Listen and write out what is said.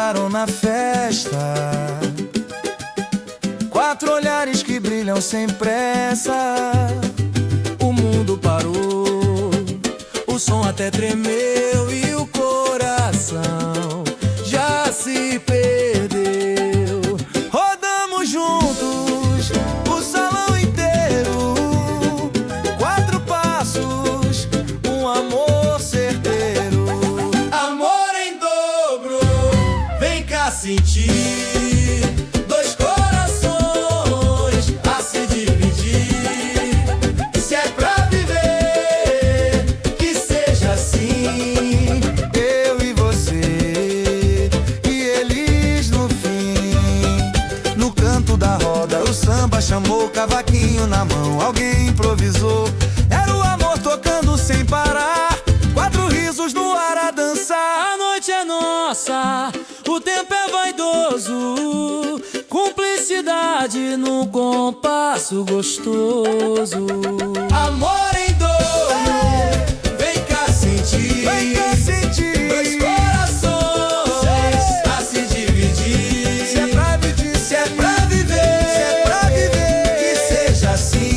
entraram na festa. Quatro olhares que brilham sem pressa. O mundo parou, o som até tremeu e o coração já se perdeu. Rodamos juntos o salão inteiro. Quatro passos, um amor certeiro. Amor em dobro, vem cá sentir. Dois corações a se dividir. Se é pra viver, que seja assim. Eu e você, e eles no fim. No canto da roda, o samba chamou, cavaquinho na mão, alguém improvisou. Era o amor tocando sem parar. Quatro risos no ar a dançar. A noite é nossa, o tempo é vaidoso. Cumplicidade num compasso gostoso. Amor em dobro, vem cá sentir. Vem cá sentir. Dois corações a se dividir. Se é pra viver, se é pra viver, se é pra viver, que seja assim.